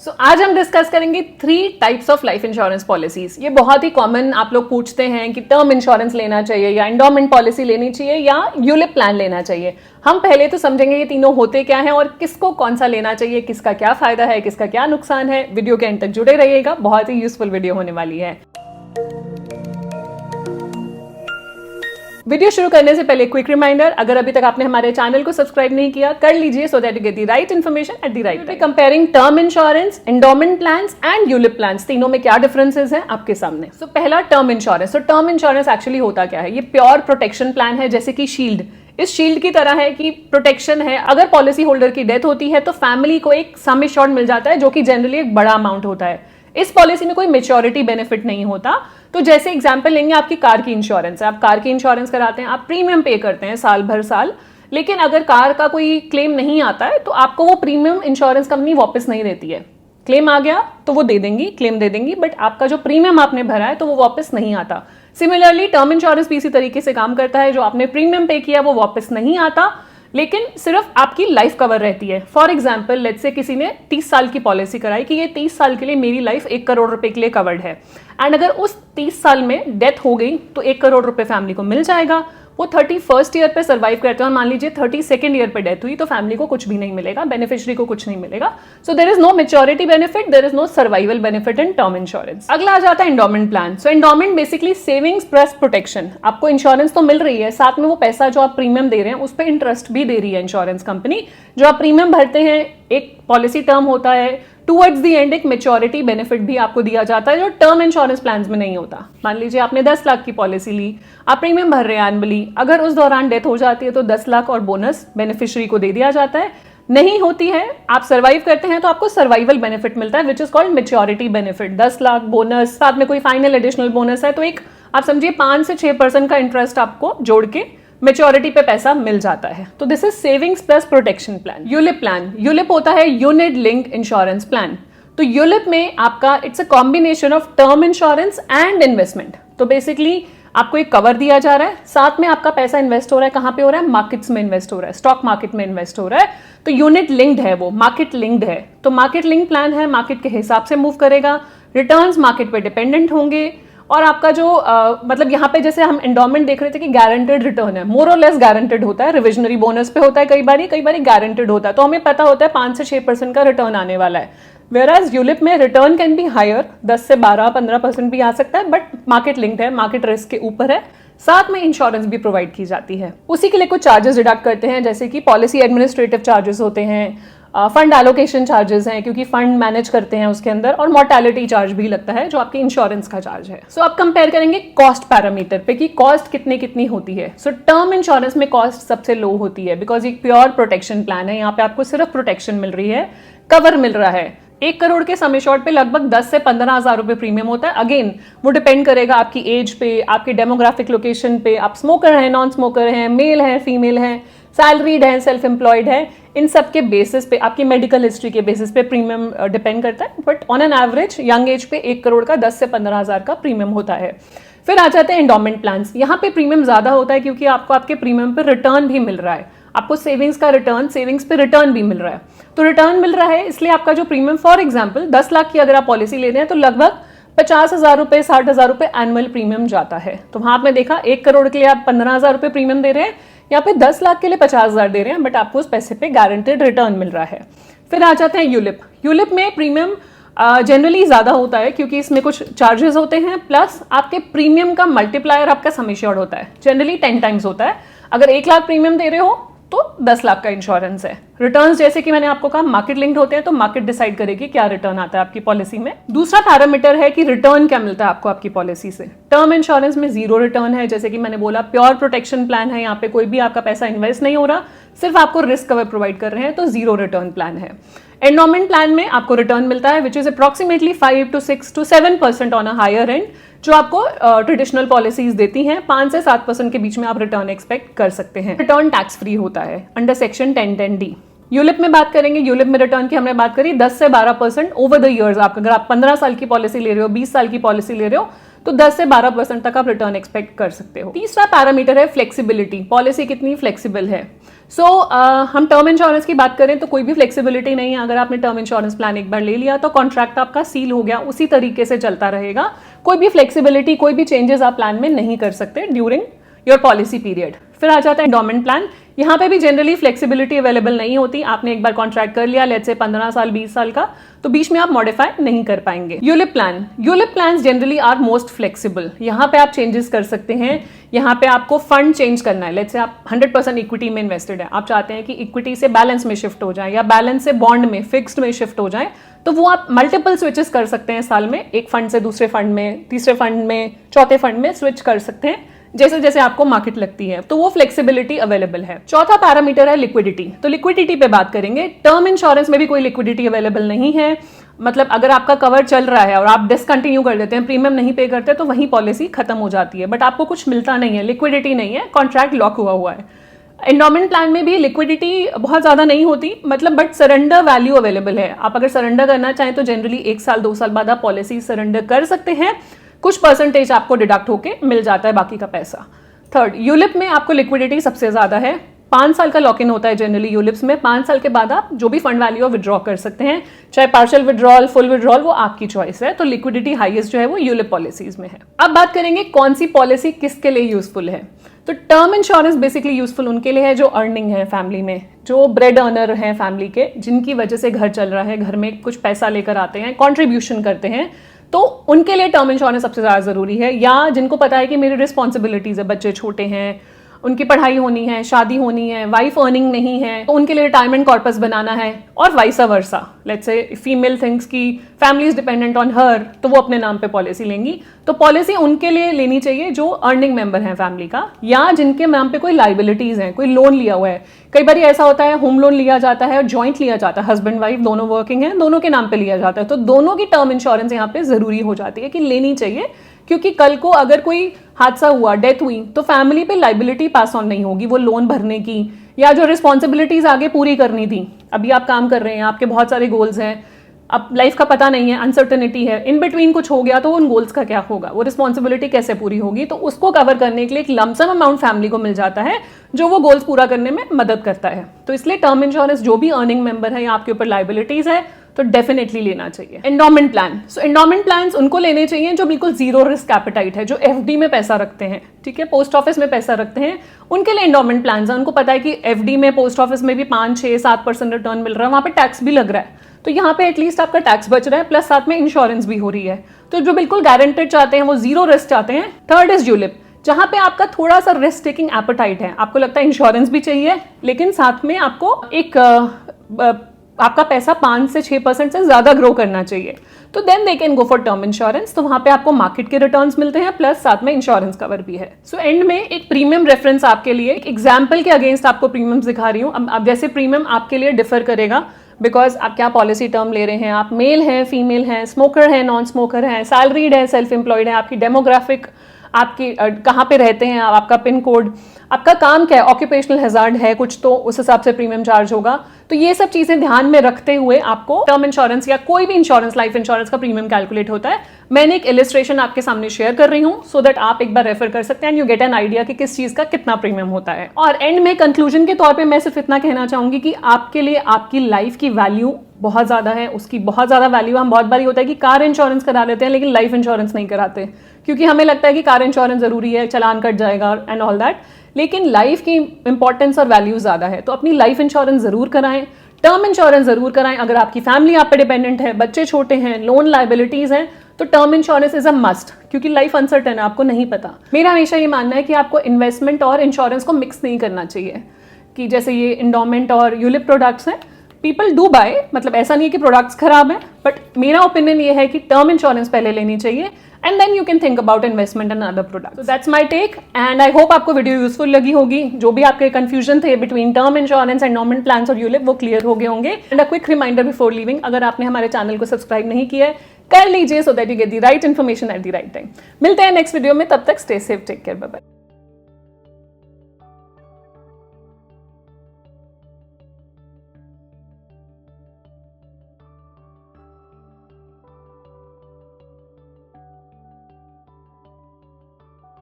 आज हम डिस्कस करेंगे 3 types of life insurance policies. ये बहुत ही कॉमन आप लोग पूछते हैं कि टर्म इंश्योरेंस लेना चाहिए या एंडोमेंट पॉलिसी लेनी चाहिए या यूलिप प्लान लेना चाहिए। हम पहले तो समझेंगे ये तीनों होते क्या हैं और किसको कौन सा लेना चाहिए, किसका क्या फायदा है, किसका क्या नुकसान है। वीडियो के एंड तक जुड़े रहिएगा, बहुत ही यूजफुल वीडियो होने वाली है। वीडियो शुरू करने से पहले क्विक रिमाइंडर, अगर अभी तक आपने हमारे चैनल को सब्सक्राइब नहीं किया कर लीजिए so that you get the right information at the right time. Comparing term insurance, endowment plans and ULIP plans, तीनों में क्या डिफरेंसेस हैं आपके सामने। पहला term insurance. Term insurance actually होता क्या है? ये प्योर प्रोटेक्शन प्लान है, जैसे कि शील्ड। इस शील्ड की तरह है कि प्रोटेक्शन है, अगर पॉलिसी होल्डर की डेथ होती है तो फैमिली को एक सम एश्योर्ड मिल जाता है, जो कि जनरली एक बड़ा अमाउंट होता है। इस पॉलिसी में कोई मेच्योरिटी बेनिफिट नहीं होता। तो जैसे एग्जांपल लेंगे, आपकी कार की इंश्योरेंस है, आप कार की इंश्योरेंस कराते हैं, आप प्रीमियम पे करते हैं साल भर साल, लेकिन अगर कार का कोई क्लेम नहीं आता है तो आपको वो प्रीमियम इंश्योरेंस कंपनी वापस नहीं देती है। क्लेम आ गया तो वो दे देंगी, क्लेम दे देंगी, बट आपका जो प्रीमियम आपने भरा है तो वो वापस नहीं आता। सिमिलरली टर्म इंश्योरेंस भी इसी तरीके से काम करता है, जो आपने प्रीमियम पे किया वो वापस नहीं आता, लेकिन सिर्फ आपकी लाइफ कवर रहती है। फॉर एग्जाम्पल, लेट्स से किसी ने 30 साल की पॉलिसी कराई कि ये 30 साल के लिए मेरी लाइफ 1 करोड़ रुपए के लिए कवर्ड है, एंड अगर उस 30 साल में डेथ हो गई तो 1 करोड़ रुपए फैमिली को मिल जाएगा। वो 31st ईयर पे सर्वाइव करते हैं और मान लीजिए 32nd ईयर पे डेथ हुई तो फैमिली को कुछ भी नहीं मिलेगा, बेनिफिशियरी को कुछ नहीं मिलेगा। So there is no maturity benefit, there is no survival benefit in term insurance. अगला आ जाता है endowment plan. Endowment basically savings plus protection. आपको इंश्योरेंस तो मिल रही है, साथ में वो पैसा जो आप प्रीमियम दे रहे हैं उस पर इंटरेस्ट भी दे रही है इंश्योरेंस कंपनी। जो आप प्रीमियम भरते हैं, एक पॉलिसी टर्म होता है, टुवर्ड्स दी एंड एक मेच्योरिटी बेनिफिट भी आपको दिया जाता है, जो टर्म इंश्योरेंस प्लान्स में नहीं होता। मान लीजिए आपने 10 लाख की पॉलिसी ली, आप प्रीमियम भर रहे हैं एनुअली, अगर उस दौरान डेथ हो जाती है तो 10 लाख और बोनस बेनिफिशियरी को दे दिया जाता है। नहीं होती है, आप सर्वाइव करते हैं तो आपको सर्वाइवल बेनिफिट मिलता है, which is called maturity benefit. 10 lakh bonus, साथ में कोई फाइनल एडिशनल बोनस है, तो एक आप समझिए 5 से 6% का इंटरेस्ट आपको जोड़ के मेच्योरिटी पे पैसा मिल जाता है। तो this is savings plus protection plan. ULIP plan, ULIP होता है यूनिट लिंक इंश्योरेंस प्लान। तो यूलिप में आपका it's a combination of term insurance and investment. तो बेसिकली आपको एक कवर दिया जा रहा है, साथ में आपका पैसा इन्वेस्ट हो रहा है, कहां पे हो रहा है? मार्केट्स में इन्वेस्ट हो रहा है, स्टॉक मार्केट में इन्वेस्ट हो रहा है। तो यूनिट लिंक्ड है, वो मार्केट लिंक्ड है। तो मार्केट लिंक प्लान है, मार्केट के हिसाब से मूव करेगा, रिटर्न्स मार्केट पे डिपेंडेंट होंगे, और आपका जो मतलब यहाँ पे जैसे हम एंडोमेंट देख रहे थे कि गारंटेड रिटर्न है, मोर और लेस गारंटेड होता है, रिविजनरी बोनस पे होता है, कई बार गारंटेड होता है, तो हमें पता होता है 5 से 6% का रिटर्न आने वाला है। वेराज यूलिप में रिटर्न कैन बी हायर, 10 से 12-15% भी आ सकता है, बट मार्केट लिंक्ड है, मार्केट रिस्क के ऊपर है, साथ में इंश्योरेंस भी प्रोवाइड की जाती है। उसी के लिए कुछ चार्जेस डिडक्ट करते हैं, जैसे कि पॉलिसी एडमिनिस्ट्रेटिव चार्जेस होते हैं, फंड एलोकेशन चार्जेस हैं क्योंकि फंड मैनेज करते हैं उसके अंदर, और मोर्टेलिटी चार्ज भी लगता है जो आपके इंश्योरेंस का चार्ज है। सो अब कंपेयर करेंगे कॉस्ट पैरामीटर पे कि कॉस्ट कितनी होती है। सो टर्म इंश्योरेंस में कॉस्ट सबसे लो होती है, बिकॉज एक प्योर प्रोटेक्शन प्लान है, यहाँ पे आपको सिर्फ प्रोटेक्शन मिल रही है, कवर मिल रहा है। 1 करोड़ के सम एश्योर्ड पे लगभग 10 से 15 हजार रुपए प्रीमियम होता है। अगेन वो डिपेंड करेगा आपकी एज पे, आपके डेमोग्राफिक लोकेशन पे, आप स्मोकर हैं, नॉन स्मोकर हैं, मेल हैं, फीमेल हैं, सैलरीड है, सेल्फ एम्प्लॉयड है, इन सब के बेसिस पे, आपकी मेडिकल हिस्ट्री के बेसिस पे प्रीमियम डिपेंड करता है। But on an average young age पे 1 करोड़ का 10 से 15 हजार का प्रीमियम होता है। फिर आ जाते हैं एंडोमेंट प्लान्स। यहाँ पे प्रीमियम ज्यादा होता है क्योंकि आपको आपके प्रीमियम पे रिटर्न भी मिल रहा है, आपको सेविंग्स का रिटर्न, सेविंग्स पे रिटर्न भी मिल रहा है। तो रिटर्न मिल रहा है इसलिए आपका जो प्रीमियम, फॉर एग्जाम्पल 10 लाख की अगर आप पॉलिसी ले रहे हैं तो लगभग 50,000 रुपए, 60,000 रुपए एनुअल प्रीमियम जाता है। तो वहां आपने देखा 1 करोड़ के लिए आप 15,000 रुपए प्रीमियम दे रहे हैं, यहाँ पे 10 लाख के लिए 50,000 दे रहे हैं, बट आपको उस पैसे पे गारंटेड रिटर्न मिल रहा है। फिर आ जाते हैं यूलिप। यूलिप में प्रीमियम जनरली ज्यादा होता है क्योंकि इसमें कुछ चार्जेस होते हैं, प्लस आपके प्रीमियम का मल्टीप्लायर आपका सम एश्योर्ड होता है, जनरली 10 टाइम्स होता है। अगर 1 लाख प्रीमियम दे रहे हो तो 10 लाख का इंश्योरेंस है। रिटर्न्स जैसे कि मैंने आपको कहा मार्केट लिंक्ड होते हैं, तो मार्केट डिसाइड करेगी क्या रिटर्न आता है आपकी पॉलिसी में। दूसरा पैरामीटर है कि रिटर्न क्या मिलता है आपको आपकी पॉलिसी से। टर्म इंश्योरेंस में 0 रिटर्न है, जैसे कि मैंने बोला प्योर प्रोटेक्शन प्लान है, यहाँ पे कोई भी आपका पैसा इन्वेस्ट नहीं हो रहा, सिर्फ आपको रिस्क कवर प्रोवाइड कर रहे हैं, तो 0 रिटर्न प्लान है। एंडोमेंट प्लान में आपको रिटर्न मिलता है which is approximately 5 to 6 to 7% on a higher end, जो आपको ट्रेडिशनल पॉलिसीज देती हैं। 5 से 7% के बीच में आप रिटर्न एक्सपेक्ट कर सकते हैं। रिटर्न टैक्स फ्री होता है अंडर सेक्शन 1010D। यूलिप में बात करेंगे, यूलिप में रिटर्न की हमने बात करी 10 से 12% ओवर द ईयर्स। अगर आप 15 साल की पॉलिसी ले रहे हो, 20 साल की पॉलिसी ले रहे हो, तो 10 से 12% तक आप रिटर्न एक्सपेक्ट कर सकते हो। तीसरा पैरामीटर है फ्लेक्सिबिलिटी, पॉलिसी कितनी फ्लेक्सिबल है। हम टर्म इंश्योरेंस की बात करें तो कोई भी फ्लेक्सिबिलिटी नहीं है। अगर आपने टर्म इंश्योरेंस प्लान एक बार ले लिया तो कॉन्ट्रैक्ट आपका सील हो गया, उसी तरीके से चलता रहेगा। कोई भी फ्लेक्सिबिलिटी, कोई भी चेंजेस आप प्लान में नहीं कर सकते ड्यूरिंग योर पॉलिसी पीरियड। फिर आ जाता है एंडोमेंट प्लान। यहाँ पे भी जनरली फ्लेक्सिबिलिटी अवेलेबल नहीं होती। आपने एक बार कॉन्ट्रैक्ट कर लिया, लेट्स से 15 साल 20 साल का, तो बीच में आप मॉडिफाई नहीं कर पाएंगे। ULIP plan, ULIP plan generally are most flexible. यहाँ पे आप चेंजेस कर सकते हैं। यहाँ पे आपको फंड चेंज करना है, लेट्स से आप 100% इक्विटी में इन्वेस्टेड है, आप चाहते हैं कि इक्विटी से बैलेंस में शिफ्ट हो जाए या बैलेंस से बॉन्ड में, फिक्स्ड में शिफ्ट हो जाए, तो वो आप मल्टीपल स्विचेस कर सकते हैं साल में, एक फंड से दूसरे फंड में, तीसरे फंड में, चौथे फंड में स्विच कर सकते हैं जैसे जैसे आपको मार्केट लगती है। तो वो फ्लेक्सिबिलिटी अवेलेबल है। चौथा पैरामीटर है लिक्विडिटी। तो लिक्विडिटी पे बात करेंगे। टर्म इंश्योरेंस में भी कोई लिक्विडिटी अवेलेबल नहीं है। मतलब अगर आपका कवर चल रहा है और आप डिसकंटिन्यू कर देते हैं, प्रीमियम नहीं पे करते, तो वही पॉलिसी खत्म हो जाती है, बट आपको कुछ मिलता नहीं है, लिक्विडिटी नहीं है, कॉन्ट्रैक्ट लॉक हुआ है। एंडोमेंट प्लान में भी लिक्विडिटी बहुत ज्यादा नहीं होती, मतलब बट सरेंडर वैल्यू अवेलेबल है। आप अगर सरेंडर करना चाहें तो जनरली 1 साल 2 साल बाद आप पॉलिसी सरेंडर कर सकते हैं, कुछ परसेंटेज आपको डिडक्ट होके मिल जाता है बाकी का पैसा। थर्ड, यूलिप में आपको लिक्विडिटी सबसे ज्यादा है। 5 साल का लॉक इन होता है जनरली यूलिप्स में। 5 साल के बाद आप जो भी फंड वैल्यू विड्रॉ कर सकते हैं, चाहे पार्शियल विड्रॉल, फुल विड्रॉल, वो आपकी चॉइस है। तो लिक्विडिटी हाईएस्ट जो है वो यूलिप पॉलिसीज में है। अब बात करेंगे कौन सी पॉलिसी किसके लिए यूजफुल है। तो टर्म इंश्योरेंस बेसिकली यूजफुल उनके लिए है जो अर्निंग है फैमिली में, जो ब्रेड अर्नर है फैमिली के, जिनकी वजह से घर चल रहा है, घर में कुछ पैसा लेकर आते हैं, कॉन्ट्रीब्यूशन करते हैं, तो उनके लिए टर्म इंश्योरेंस सबसे ज्यादा जरूरी है। या जिनको पता है कि मेरी रिस्पॉन्सिबिलिटीज है, बच्चे छोटे हैं, उनकी पढ़ाई होनी है, शादी होनी है, वाइफ अर्निंग नहीं है, तो उनके लिए रिटायरमेंट कॉर्पस बनाना है, और vice versa. Let's say female things की family is dependent on her, तो वो अपने नाम पे पॉलिसी लेंगी। तो पॉलिसी उनके लिए लेनी चाहिए जो अर्निंग मेंबर है फैमिली का, या जिनके नाम पे कोई लाइबिलिटीज हैं, कोई लोन लिया हुआ है। कई बार ऐसा होता है होम लोन लिया जाता है और जॉइंट लिया जाता है, हस्बैंड वाइफ दोनों वर्किंग हैं, दोनों के नाम पे लिया जाता है, तो दोनों की टर्म इंश्योरेंस यहाँ पे जरूरी हो जाती है कि लेनी चाहिए, क्योंकि कल को अगर कोई हादसा हुआ, डेथ हुई, तो फैमिली पे लाइबिलिटी पास ऑन नहीं होगी, वो लोन भरने की या जो रिस्पॉन्सिबिलिटीज आगे पूरी करनी थी। अभी आप काम कर रहे हैं, आपके बहुत सारे गोल्स हैं, अब लाइफ का पता नहीं है, अनसर्टेनिटी है, इन बिटवीन कुछ हो गया तो उन गोल्स का क्या होगा, वो रिस्पॉन्सिबिलिटी कैसे पूरी होगी, तो उसको कवर करने के लिए एक लमसम अमाउंट फैमिली को मिल जाता है जो वो गोल्स पूरा करने में मदद करता है। तो इसलिए टर्म इंश्योरेंस जो भी अर्निंग मेंबर है या आपके ऊपर लाइबिलिटीज है तो डेफिनेटली लेना चाहिए। एंडोमेंट प्लान, सो एंडोमेंट प्लान्स उनको लेने चाहिए जो बिल्कुल जीरो रिस्क एपेटाइट है, जो एफडी में पैसा रखते हैं, ठीक है, पोस्ट ऑफिस में पैसा रखते हैं, उनके लिए एंडोमेंट प्लान्स है। उनको पता है कि एफडी में, पोस्ट ऑफिस में भी 5-6-7% रिटर्न मिल रहा है, वहां पे टैक्स भी लग रहा है, तो यहाँ पे एटलीस्ट आपका टैक्स बच रहा है, प्लस साथ में इंश्योरेंस भी हो रही है। तो जो बिल्कुल गारंटेड चाहते हैं, वो जीरो रिस्क चाहते हैं। थर्ड इज यूलिप, जहां पे आपका थोड़ा सा रिस्क टेकिंग एपेटाइट है, आपको लगता है इंश्योरेंस भी चाहिए लेकिन साथ में आपको एक आपका पैसा 5 से 6% से ज्यादा ग्रो करना चाहिए, तो then they can go for term insurance. तो वहां पे आपको मार्केट के रिटर्न्स मिलते हैं, प्लस साथ में इंश्योरेंस कवर भी है। सो एंड में एक प्रीमियम रेफरेंस आपके लिए, एक एग्जांपल के अगेंस्ट आपको प्रीमियम दिखा रही हूँ। अब जैसे प्रीमियम आपके लिए डिफर करेगा, बिकॉज आप क्या पॉलिसी टर्म ले रहे हैं, आप मेल हैं, फीमेल हैं, स्मोकर हैं, नॉन स्मोकर हैं, सैलरीड है, सेल्फ एम्प्लॉयड है, आपकी डेमोग्राफिक, आपकी कहाँ पे रहते हैं, आपका पिन कोड, आपका काम क्या है, ऑक्यूपेशनल हैजार्ड है कुछ, तो उस हिसाब से प्रीमियम चार्ज होगा। तो ये सब चीजें ध्यान में रखते हुए आपको टर्म इंश्योरेंस या कोई भी इंश्योरेंस, लाइफ इंश्योरेंस का प्रीमियम कैलकुलेट होता है। मैंने एक इलिस्ट्रेशन आपके सामने शेयर कर रही हूँ सो दैट आप एक बार रेफर कर सकते हैं and you get an idea कि किस चीज का कितना प्रीमियम होता है। और एंड में कंक्लूजन के तौर पे मैं सिर्फ इतना कहना चाहूंगी कि आपके लिए आपकी लाइफ की वैल्यू बहुत ज्यादा है, उसकी बहुत ज्यादा वैल्यू। हम बहुत बार होता है कि कार इंश्योरेंस करा लेते हैं लेकिन लाइफ इंश्योरेंस नहीं कराते, क्योंकि हमें लगता है कि कार इंश्योरेंस जरूरी है, चलान कट जाएगा एंड ऑल दैट, लेकिन लाइफ की इंपॉर्टेंस और वैल्यू ज्यादा है। तो अपनी लाइफ इंश्योरेंस जरूर कराएं, टर्म इंश्योरेंस जरूर कराएं। अगर आपकी फैमिली आप पे डिपेंडेंट है, बच्चे छोटे हैं, लोन लाइबिलिटीज हैं, तो term insurance is a must, क्योंकि लाइफ अनसर्टेन है, आपको नहीं पता। मेरा हमेशा ये मानना है कि आपको इन्वेस्टमेंट और इंश्योरेंस को मिक्स नहीं करना चाहिए, कि जैसे ये एंडोमेंट और यूलिप प्रोडक्ट्स हैं, पीपल डू बाय, मतलब ऐसा नहीं है कि प्रोडक्ट्स खराब हैं, बट मेरा ओपिनियन ये है कि टर्म इंश्योरेंस पहले लेनी चाहिए and then you can think about investment and other products. So that's my take and I hope आपको वीडियो यूजफुल लगी होगी। जो भी आपके कंफ्यूजन थे between term insurance, endowment plans और यूलिप, वो क्लियर हो गए होंगे। And a quick reminder before leaving, अगर आपने हमारे चैनल को सब्सक्राइब नहीं किया है कर लीजिए, so that you get the right information at the right time. मिलते हैं नेक्स्ट वीडियो में, तब तक stay safe, take care, bye bye.